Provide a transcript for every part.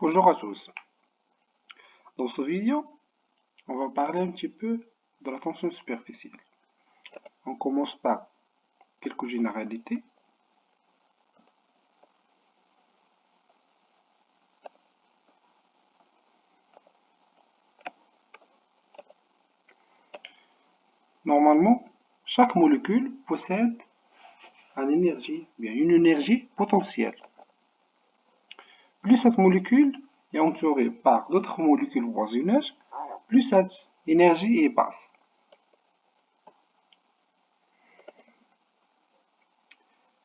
Bonjour à tous. Dans cette vidéo, on va parler un petit peu de la tension superficielle. On commence par quelques généralités. Normalement, chaque molécule possède une énergie potentielle. Plus cette molécule est entourée par d'autres molécules voisineuses, plus cette énergie est basse.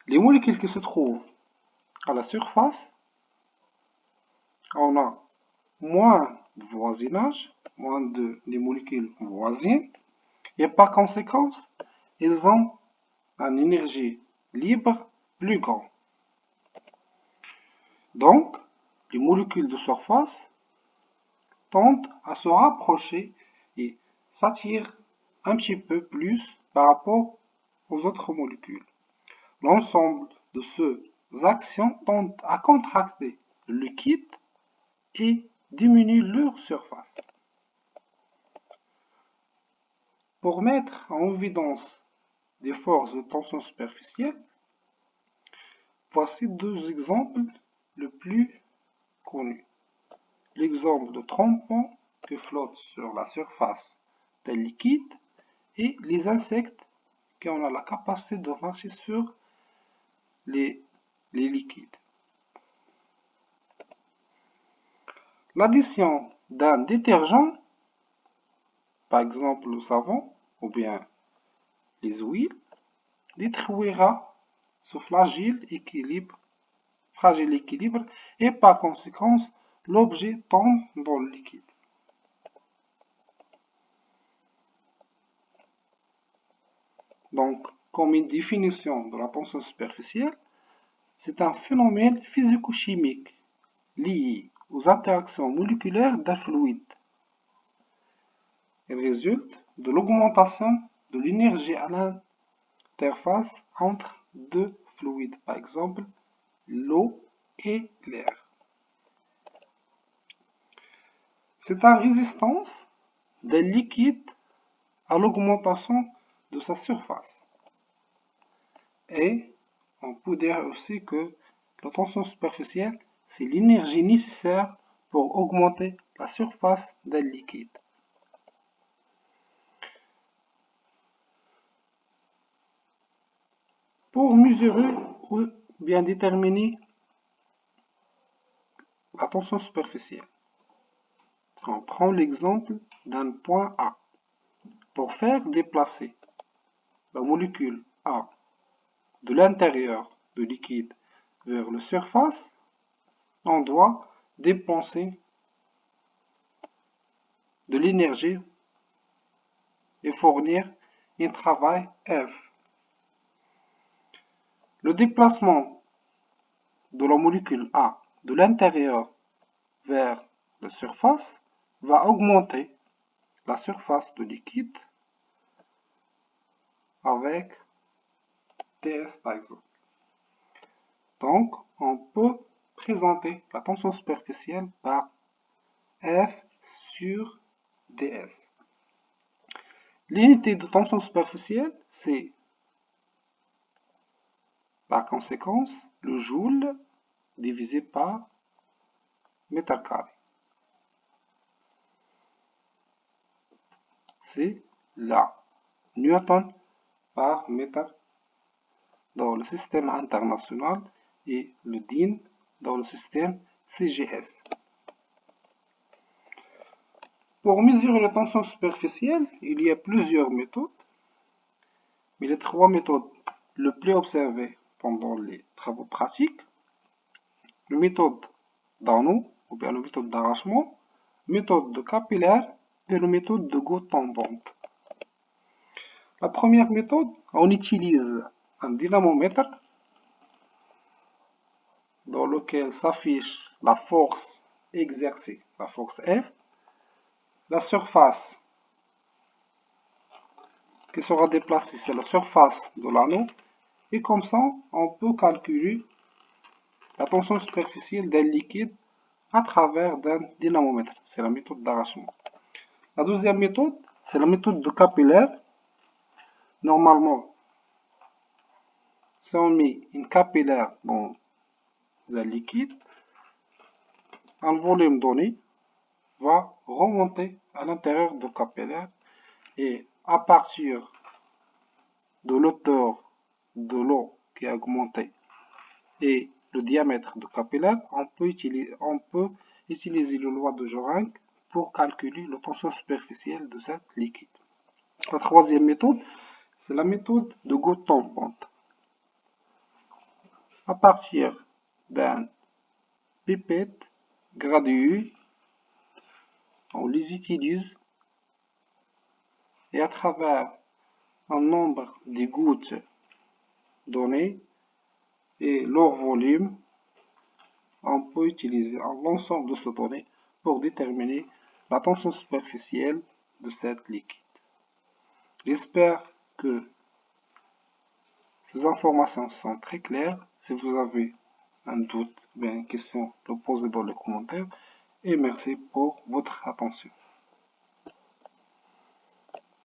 Les molécules qui se trouvent à la surface, on a moins de voisinage, des molécules voisines, et par conséquent, ils ont une énergie libre plus grande. Donc, les molécules de surface tendent à se rapprocher et s'attirent un petit peu plus par rapport aux autres molécules. L'ensemble de ces actions tendent à contracter le liquide et diminuer leur surface. Pour mettre en évidence des forces de tension superficielle, voici deux exemples les plus connus. L'exemple de trompons qui flottent sur la surface d'un liquide et les insectes qui ont la capacité de marcher sur les liquides. L'addition d'un détergent, par exemple le savon ou bien les huiles, détruira ce fragile équilibre et par conséquent l'objet tombe dans le liquide. Donc, comme une définition de la tension superficielle, c'est un phénomène physico-chimique lié aux interactions moléculaires d'un fluide. Il résulte de l'augmentation de l'énergie à l'interface entre deux fluides, par exemple l'eau et l'air. C'est la résistance d'un liquide à l'augmentation de sa surface. Et on peut dire aussi que la tension superficielle, c'est l'énergie nécessaire pour augmenter la surface d'un liquide. Pour mesurer ou bien déterminer la tension superficielle, on prend l'exemple d'un point A. Pour faire déplacer la molécule A de l'intérieur du liquide vers la surface, on doit dépenser de l'énergie et fournir un travail F. Le déplacement de la molécule A de l'intérieur vers la surface va augmenter la surface du liquide avec ds par exemple. Donc, on peut présenter la tension superficielle par F sur ds. L'unité de tension superficielle, c'est par conséquence le joule divisé par mètre carré. C'est la Newton par mètre dans le système international et le DIN dans le système CGS. Pour mesurer la tension superficielle, il y a plusieurs méthodes, mais les trois méthodes les plus observées pendant les travaux pratiques, la méthode d'anneau ou bien la méthode d'arrachement, méthode de capillaire et la méthode de goutte tombante. La première méthode, on utilise un dynamomètre dans lequel s'affiche la force exercée, la force F, la surface qui sera déplacée, c'est la surface de l'anneau, et comme ça, on peut calculer la tension superficielle d'un liquide à travers d'un dynamomètre. C'est la méthode d'arrachement. La deuxième méthode, c'est la méthode de capillaire. Normalement, si on met une capillaire dans un liquide, un volume donné va remonter à l'intérieur du capillaire et à partir de l'auteur de l'eau qui a augmenté et le diamètre du capillaire, on peut utiliser le loi de Joring pour calculer la tension superficielle de cette liquide. La troisième méthode, c'est la méthode de goutte tombante. À partir d'un pipette graduée, on les utilise et à travers un nombre de gouttes donné et leur volume, on peut utiliser l'ensemble de ces données pour déterminer la tension superficielle de cette liquide. J'espère que ces informations sont très claires. Si vous avez un doute, une question, le posez dans les commentaires. Et merci pour votre attention.